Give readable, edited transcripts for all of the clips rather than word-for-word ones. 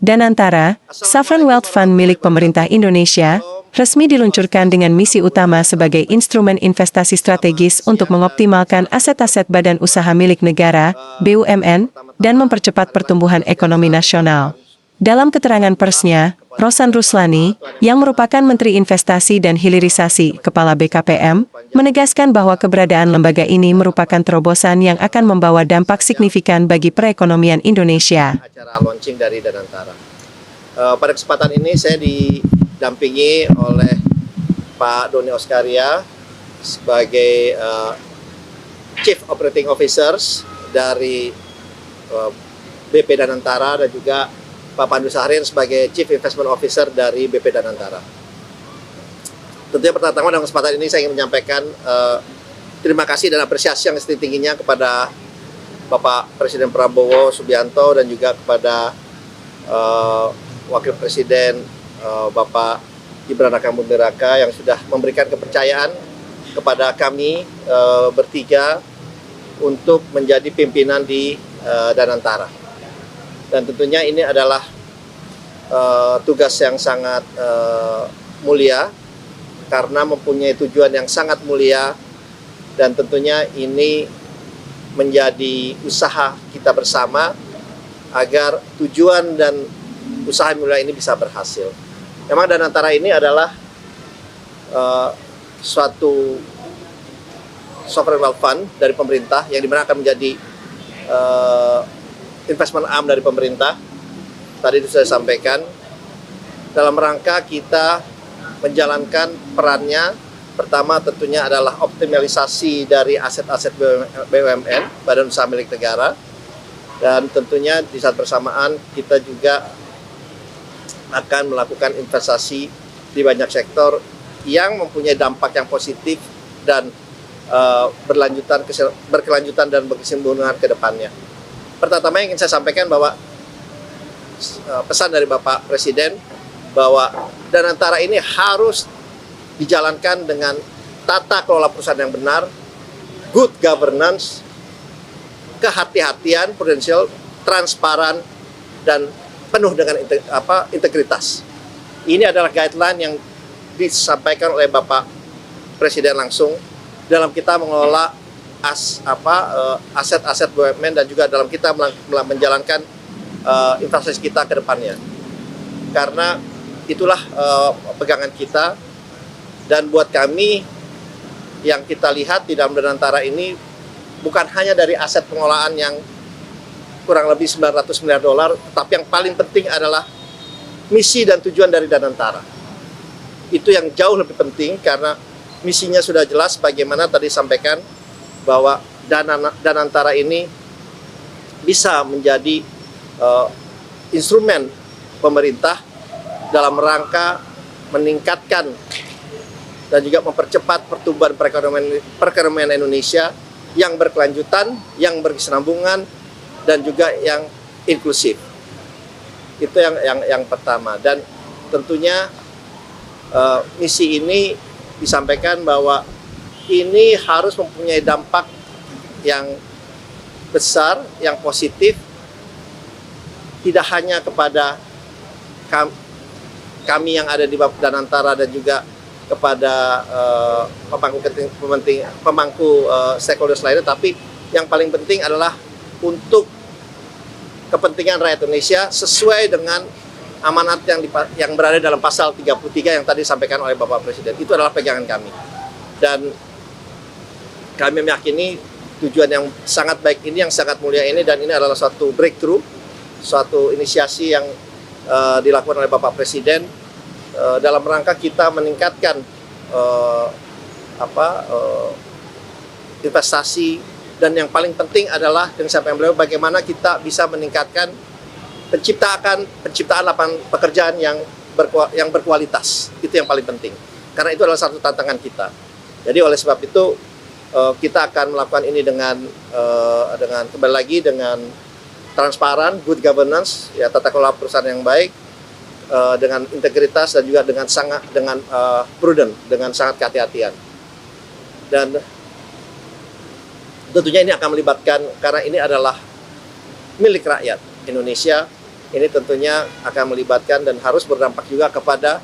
Danantara, Sovereign Wealth Fund milik pemerintah Indonesia, resmi diluncurkan dengan misi utama sebagai instrumen investasi strategis untuk mengoptimalkan aset-aset badan usaha milik negara, BUMN, dan mempercepat pertumbuhan ekonomi nasional. Dalam keterangan persnya, Rosan Ruslani, yang merupakan Menteri Investasi dan Hilirisasi Kepala BKPM, menegaskan bahwa keberadaan lembaga ini merupakan terobosan yang akan membawa dampak signifikan bagi perekonomian Indonesia. Acara launching dari Danantara. Pada kesempatan ini saya didampingi oleh Pak Doni Oskaria sebagai Chief Operating Officers dari BP Danantara dan juga Pak Pandu Sahrir sebagai Chief Investment Officer dari BP Danantara. Tentunya pertama-tama dalam kesempatan ini saya ingin menyampaikan terima kasih dan apresiasi yang setinggi-tingginya kepada Bapak Presiden Prabowo Subianto dan juga kepada Wakil Presiden Bapak Gibran Rakabuming Raka yang sudah memberikan kepercayaan kepada kami bertiga untuk menjadi pimpinan di Danantara. Dan tentunya ini adalah tugas yang sangat mulia karena mempunyai tujuan yang sangat mulia dan tentunya ini menjadi usaha kita bersama agar tujuan dan usaha mulia ini bisa berhasil. Memang Danantara ini adalah suatu sovereign wealth fund dari pemerintah yang dimana akan menjadi investment arm dari pemerintah. Tadi sudah sampaikan dalam rangka kita menjalankan perannya. Pertama tentunya adalah optimalisasi dari aset-aset BUMN, Badan Usaha Milik Negara, dan tentunya di saat bersamaan kita juga akan melakukan investasi di banyak sektor yang mempunyai dampak yang positif dan berkelanjutan dan berkesinambungan ke depannya. Pertama yang ingin saya sampaikan bahwa pesan dari Bapak Presiden bahwa Danantara ini harus dijalankan dengan tata kelola perusahaan yang benar, good governance, kehati-hatian, prudensial, transparan, dan penuh dengan integritas. Ini adalah guideline yang disampaikan oleh Bapak Presiden langsung dalam kita mengelola aset-aset BUMN dan juga dalam kita menjalankan investasi kita ke depannya. Karena itulah pegangan kita, dan buat kami yang kita lihat di dalam Danantara ini bukan hanya dari aset pengelolaan yang kurang lebih 900 miliar dolar, tapi yang paling penting adalah misi dan tujuan dari Danantara. Itu yang jauh lebih penting karena misinya sudah jelas bagaimana tadi sampaikan bahwa Danantara ini bisa menjadi instrumen pemerintah dalam rangka meningkatkan dan juga mempercepat pertumbuhan perekonomian Indonesia yang berkelanjutan, yang berkesinambungan, dan juga yang inklusif. Itu yang pertama. Dan tentunya misi ini disampaikan bahwa ini harus mempunyai dampak yang besar, yang positif, tidak hanya kepada kami yang ada di Danantara dan juga kepada pemangku stakeholders lainnya, tapi yang paling penting adalah untuk kepentingan rakyat Indonesia sesuai dengan amanat yang berada dalam pasal 33 yang tadi disampaikan oleh Bapak Presiden. Itu adalah pegangan kami. Dan kami meyakini tujuan yang sangat baik ini, yang sangat mulia ini, dan ini adalah suatu breakthrough, suatu inisiasi yang dilakukan oleh Bapak Presiden dalam rangka kita meningkatkan investasi, dan yang paling penting adalah dengan sampaian beliau bagaimana kita bisa meningkatkan penciptaan lapangan pekerjaan yang berkualitas. Itu yang paling penting. Karena itu adalah satu tantangan kita. Jadi oleh sebab itu kita akan melakukan ini dengan kembali lagi dengan transparan, good governance, ya tata kelola perusahaan yang baik, dengan integritas dan juga dengan prudent, dengan sangat kehati-hatian. Dan tentunya ini akan melibatkan, karena ini adalah milik rakyat Indonesia, ini tentunya akan melibatkan dan harus berdampak juga kepada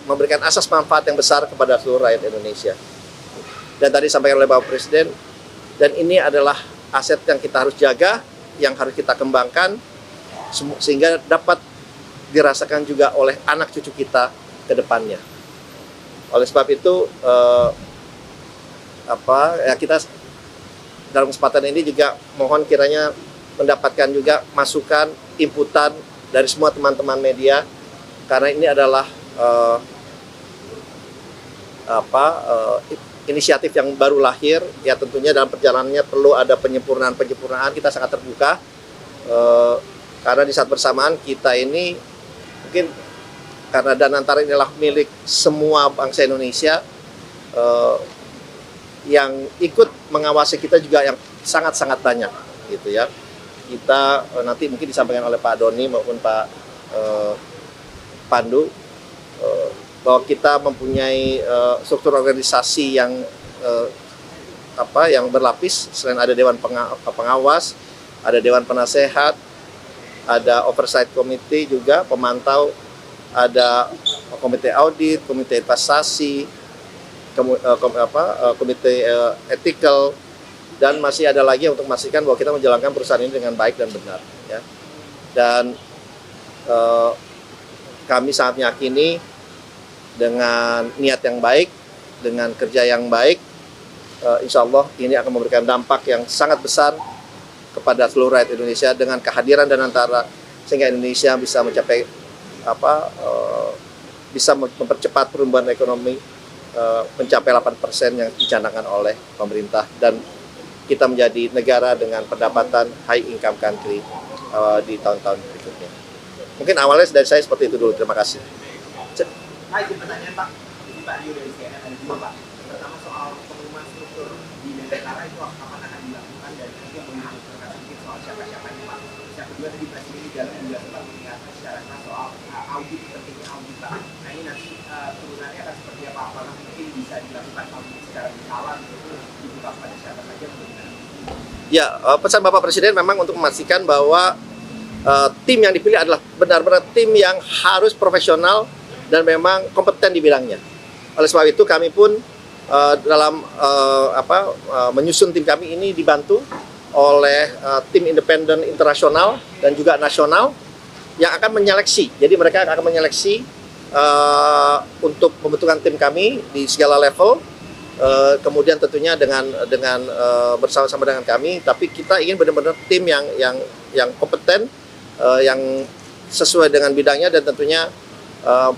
memberikan asas manfaat yang besar kepada seluruh rakyat Indonesia. Dan tadi disampaikan oleh Bapak Presiden, dan ini adalah aset yang kita harus jaga, yang harus kita kembangkan, sehingga dapat dirasakan juga oleh anak cucu kita ke depannya. Oleh sebab itu, kita dalam kesempatan ini juga mohon kiranya mendapatkan juga masukan, inputan dari semua teman-teman media, karena ini adalah inisiatif yang baru lahir. Ya tentunya dalam perjalanannya perlu ada penyempurnaan. Kita sangat terbuka, karena di saat bersamaan kita ini mungkin karena Danantara inilah milik semua bangsa Indonesia, yang ikut mengawasi kita juga yang sangat-sangat banyak gitu ya. Kita nanti mungkin disampaikan oleh Pak Doni maupun Pak Pandu, bahwa kita mempunyai struktur organisasi yang berlapis. Selain ada Dewan Pengawas, ada Dewan Penasehat, ada Oversight Committee juga, pemantau, ada Komite Audit, Komite Investasi, Komite Ethical, dan masih ada lagi untuk memastikan bahwa kita menjalankan perusahaan ini dengan baik dan benar. Ya. Dan kami sangat meyakini dengan niat yang baik, dengan kerja yang baik, insya Allah ini akan memberikan dampak yang sangat besar kepada seluruh rakyat Indonesia dengan kehadiran Danantara, sehingga Indonesia bisa mencapai bisa mempercepat pertumbuhan ekonomi mencapai 8% yang dicanangkan oleh pemerintah, dan kita menjadi negara dengan pendapatan high income country di tahun-tahun berikutnya. Mungkin awalnya dari saya seperti itu dulu. Terima kasih. Pak, izin pertanyaan Pak. Jadi Pak Rio dari CNN ada dua Pak. Pertama soal pengumuman struktur di Danantara itu kapan akan dilakukan, dan juga menunjukkan sedikit soal siapa-siapanya Pak. Yang kedua tadi Presiden di dalam juga sempat mengingatkan secara keras soal audit, pentingnya audit Pak. Nah ini nanti turunannya akan seperti apa? Apakah mungkin bisa dilakukan audit secara berkala gitu, dibuka pada siapa saja mungkin? Ya, pesan Bapak Presiden memang untuk memastikan bahwa tim yang dipilih adalah benar-benar tim yang harus profesional dan memang kompeten di bidangnya. Oleh sebab itu kami pun dalam menyusun tim kami ini dibantu oleh tim independen internasional dan juga nasional yang akan menyeleksi. Jadi mereka akan menyeleksi untuk pembentukan tim kami di segala level. Kemudian tentunya dengan bersama-sama dengan kami, tapi kita ingin benar-benar tim yang kompeten, yang sesuai dengan bidangnya, dan tentunya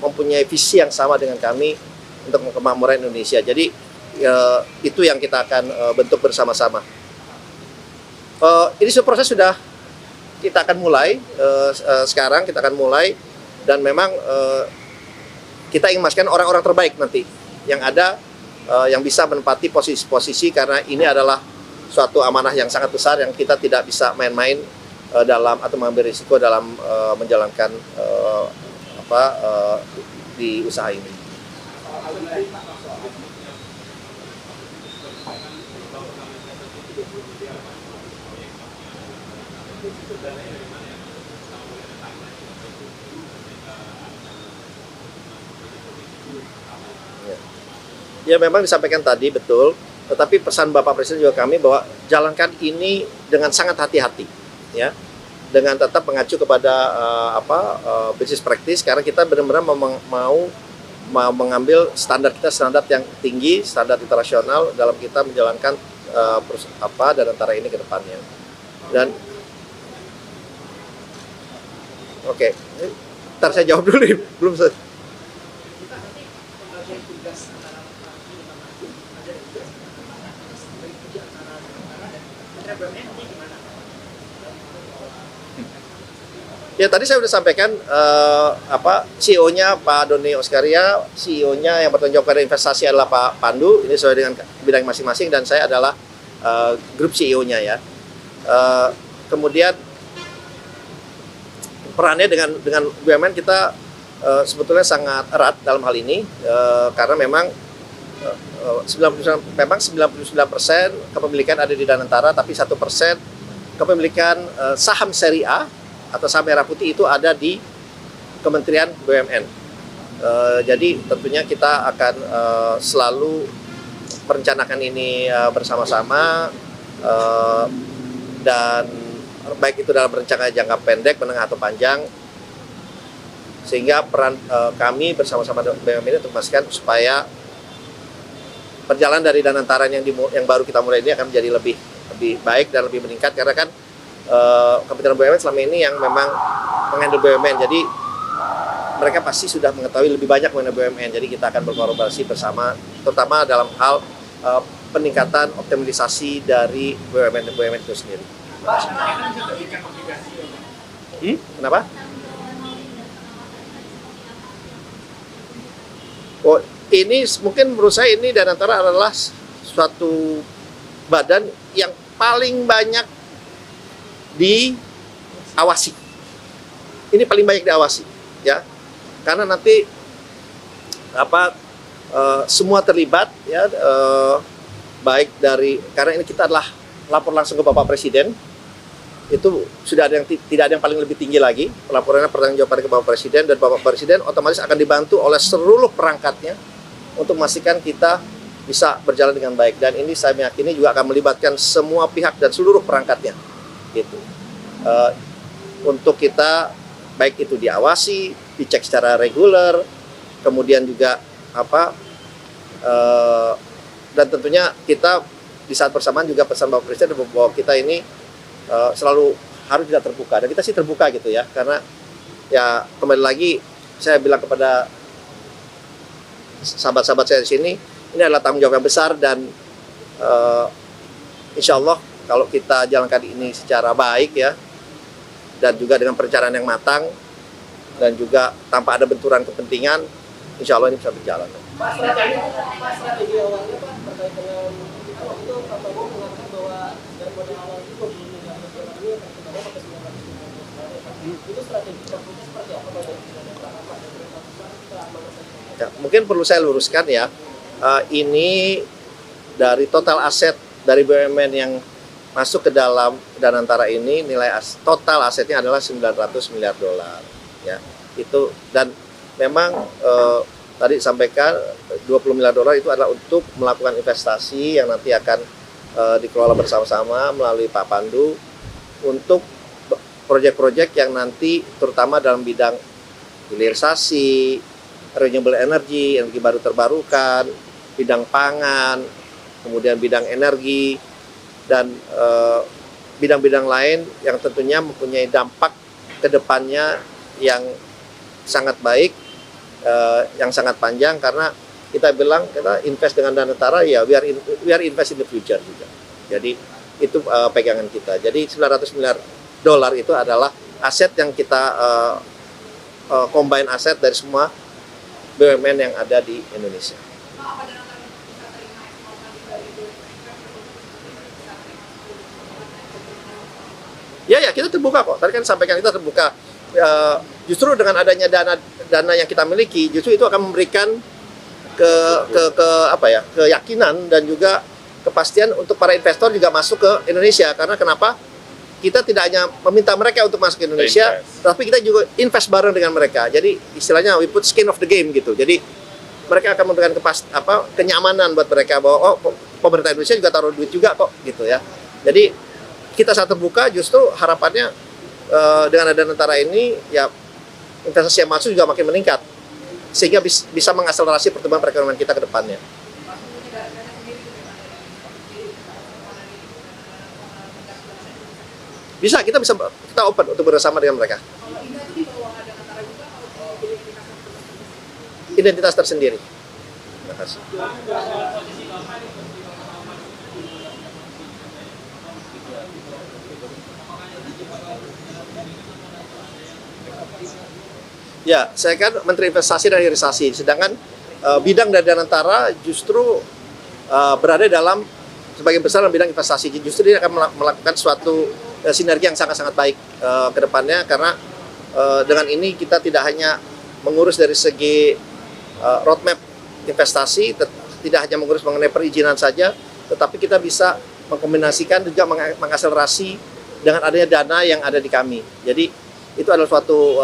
mempunyai visi yang sama dengan kami untuk kemakmuran Indonesia. Jadi itu yang kita akan bentuk bersama-sama. Ini proses sudah kita akan mulai sekarang, kita akan mulai, dan memang kita ingin memastikan orang-orang terbaik nanti yang ada, yang bisa menempati posisi-posisi, karena ini adalah suatu amanah yang sangat besar yang kita tidak bisa main-main dalam atau mengambil risiko dalam menjalankan di usaha ini. Ya memang disampaikan tadi betul, tetapi pesan Bapak Presiden juga kami bahwa jalankan ini dengan sangat hati-hati, ya, dengan tetap mengacu kepada business practice, karena kita benar-benar mau mengambil standar yang tinggi, standar internasional dalam kita menjalankan Danantara ini ke depannya. Dan oke, ntar saya jawab dulu, belum selesai. Ya tadi saya sudah sampaikan CEO-nya Pak Doni Oskaria, CEO-nya yang bertanggung jawab pada investasi adalah Pak Pandu, ini sesuai dengan bidang masing-masing, dan saya adalah grup CEO-nya ya. Kemudian perannya dengan BUMN kita sebetulnya sangat erat dalam hal ini, karena memang 99% kepemilikan ada di Danantara, tapi 1% kepemilikan saham seri A atau saham merah putih itu ada di Kementerian BUMN. Jadi tentunya kita akan selalu merencanakan ini bersama-sama, dan baik itu dalam rencana jangka pendek, menengah atau panjang, sehingga peran kami bersama-sama BUMN ini untuk memastikan supaya perjalanan dari Danantara yang baru kita mulai ini akan menjadi lebih baik dan lebih meningkat, karena kan Kementerian BUMN selama ini yang memang menghandle BUMN, jadi mereka pasti sudah mengetahui lebih banyak mengenai BUMN. Jadi kita akan berkolaborasi bersama, terutama dalam hal peningkatan optimalisasi dari BUMN itu sendiri. Kenapa? Oh, ini mungkin menurut saya ini Danantara adalah suatu badan yang paling banyak diawasi. Ini paling banyak diawasi, ya, karena nanti semua terlibat, ya, baik dari, karena ini kita adalah lapor langsung ke Bapak Presiden. Itu sudah ada yang tidak ada yang paling lebih tinggi lagi, pelaporannya pertanggungjawaban ke Bapak Presiden, dan Bapak Presiden otomatis akan dibantu oleh seluruh perangkatnya untuk memastikan kita bisa berjalan dengan baik. Dan ini saya meyakini juga akan melibatkan semua pihak dan seluruh perangkatnya, gitu. Untuk kita baik itu diawasi, dicek secara reguler, kemudian juga dan tentunya kita di saat bersamaan juga pesan Bapak Presiden bahwa kita ini selalu harus tidak terbuka, dan kita sih terbuka gitu ya, karena ya kembali lagi saya bilang kepada sahabat-sahabat saya di sini, ini adalah tanggung jawab yang besar, dan insya Allah kalau kita jalankan ini secara baik, ya, dan juga dengan perencanaan yang matang dan juga tanpa ada benturan kepentingan, insya Allah ini bisa berjalan. Pak, strategi awalnya Pak terkait dengan waktu itu Pak Prabowo mengatakan bahwa dari modal awal itu pemilu yang ini akan kita pakai 900 itu strategi tertentu seperti apa Pak dari Ya, mungkin perlu saya luruskan ya, ini dari total aset dari BUMN yang masuk ke dalam Danantara ini, nilai total asetnya adalah 900 miliar dolar, ya. Itu, dan memang tadi disampaikan 20 miliar dolar itu adalah untuk melakukan investasi yang nanti akan dikelola bersama-sama melalui Pak Pandu untuk proyek-proyek yang nanti terutama dalam bidang hilirisasi, renewable energy, energi baru terbarukan, bidang pangan, kemudian bidang energi, dan bidang-bidang lain yang tentunya mempunyai dampak ke depannya yang sangat baik, yang sangat panjang, karena kita bilang kita invest dengan Danantara, ya we are invest in the future juga. Jadi itu pegangan kita. Jadi 900 miliar dolar itu adalah aset yang kita combine aset dari semua BUMN yang ada di Indonesia. Ya, kita terbuka kok. Tadi kan sampaikan kita terbuka. Justru dengan adanya dana yang kita miliki, justru itu akan memberikan keyakinan dan juga kepastian untuk para investor juga masuk ke Indonesia. Karena kenapa? Kita tidak hanya meminta mereka untuk masuk ke Indonesia, tapi kita juga invest bareng dengan mereka. Jadi istilahnya we put skin of the game gitu. Jadi mereka akan memberikan kenyamanan buat mereka bahwa pemerintah Indonesia juga taruh duit juga kok gitu ya. Jadi kita sangat terbuka, justru harapannya dengan ada Danantara ini ya investasi yang masuk juga makin meningkat, sehingga bisa mengakselerasi pertumbuhan perekonomian kita ke depannya. Kita open untuk bersama dengan mereka. Identitas tersendiri. Terima kasih. Ya, saya kan Menteri Investasi dan Hilirisasi, sedangkan bidang dari Danantara justru berada dalam sebagian besar dalam bidang investasi. Justru dia akan melakukan suatu sinergi yang sangat-sangat baik ke depannya, karena dengan ini kita tidak hanya mengurus dari segi roadmap investasi, tidak hanya mengurus mengenai perizinan saja, tetapi kita bisa mengkombinasikan juga mengakselerasi dengan adanya dana yang ada di kami. Jadi itu adalah suatu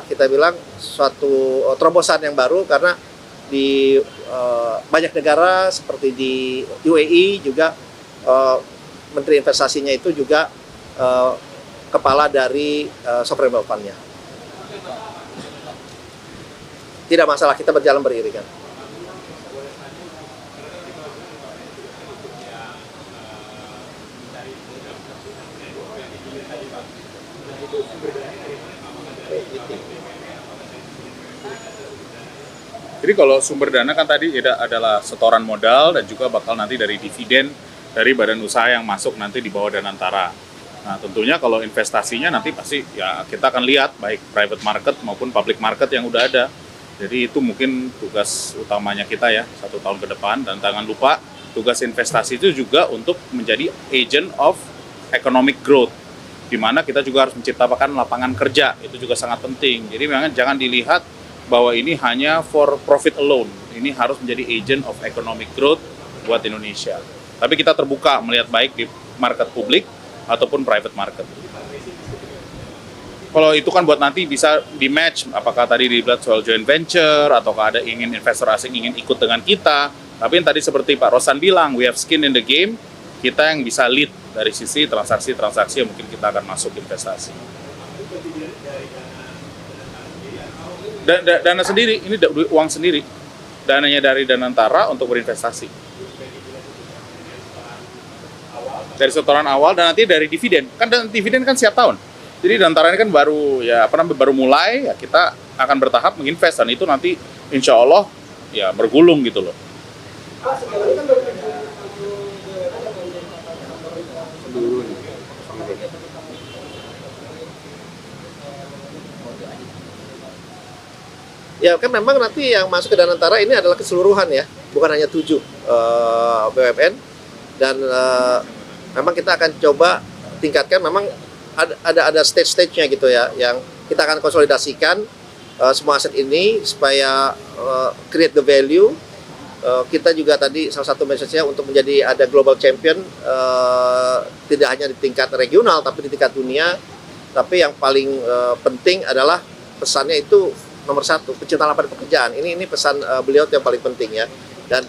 kita bilang suatu terobosan yang baru, karena di banyak negara seperti di UAE juga Menteri Investasinya itu juga kepala dari sovereign wealth fund-nya. Tidak masalah, kita berjalan beriringan. Jadi kalau sumber dana kan tadi adalah setoran modal dan juga bakal nanti dari dividen dari badan usaha yang masuk nanti di bawah Danantara. Nah tentunya kalau investasinya nanti pasti ya kita akan lihat baik private market maupun public market yang udah ada. Jadi itu mungkin tugas utamanya kita ya 1 tahun ke depan, dan jangan lupa tugas investasi itu juga untuk menjadi agent of economic growth, di mana kita juga harus menciptakan lapangan kerja, itu juga sangat penting. Jadi memang jangan dilihat bahwa ini hanya for profit alone, ini harus menjadi agent of economic growth buat Indonesia. Tapi kita terbuka melihat baik di market publik ataupun private market. Kalau itu kan buat nanti bisa di match, apakah tadi dibilang soal joint venture, ataukah ada ingin investor asing ingin ikut dengan kita. Tapi yang tadi seperti Pak Rosan bilang, we have skin in the game, kita yang bisa lead dari sisi transaksi-transaksi yang mungkin kita akan masuk investasi. Dana sendiri, ini uang sendiri. Dananya dari Danantara untuk berinvestasi. Dari setoran awal dan nanti dari dividen. Kan dividen kan setiap tahun. Jadi Danantara ini kan baru mulai, ya kita akan bertahap menginvest, dan itu nanti insya Allah ya bergulung gitu loh. Pak, sejauh ini kan baru 7 Ya kan memang nanti yang masuk ke Danantara ini adalah keseluruhan ya, bukan hanya 7 BUMN, dan memang kita akan coba tingkatkan. Memang ada stage-stage-nya gitu ya, yang kita akan konsolidasikan semua aset ini supaya create the value. Kita juga tadi salah satu message-nya untuk menjadi ada global champion, tidak hanya di tingkat regional tapi di tingkat dunia. Tapi yang paling penting adalah pesannya itu nomor 1, penciptaan lapangan pekerjaan. Ini pesan beliau yang paling penting ya. Dan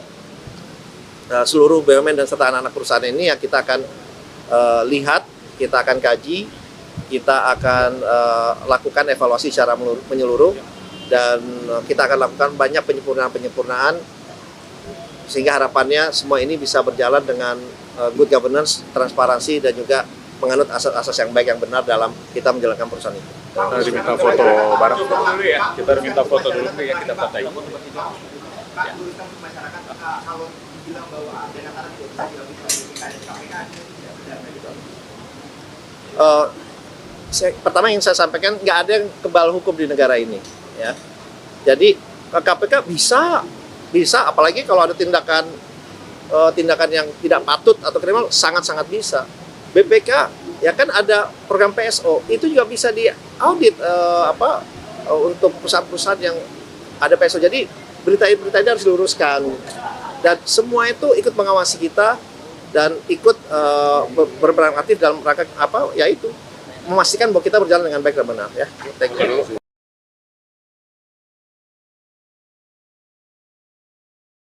seluruh BUMN dan serta anak-anak perusahaan ini ya kita akan lihat, kita akan kaji, kita akan lakukan evaluasi secara menyeluruh, dan kita akan lakukan banyak penyempurnaan sehingga harapannya semua ini bisa berjalan dengan good governance, transparansi, dan juga menganut asas-asas yang baik yang benar dalam kita menjalankan perusahaan itu. Kita diminta foto bareng dulu ya. Kita minta foto dulu ya, kita fotoin. Pak, luruskan ke masyarakat, kalau bilang bahwa Danantara tidak bisa dilakukan dari KPK, tidak benar gitu. Pertama yang saya sampaikan, nggak ada yang kebal hukum di negara ini ya. Jadi KPK bisa apalagi kalau ada tindakan yang tidak patut atau kriminal, sangat bisa. BPK ya kan ada program PSO, itu juga bisa diaudit untuk perusahaan-perusahaan yang ada PSO. Jadi berita ini harus diluruskan, dan semua itu ikut mengawasi kita dan ikut berperan aktif dalam rangka yaitu memastikan bahwa kita berjalan dengan baik dan benar ya. Thank you.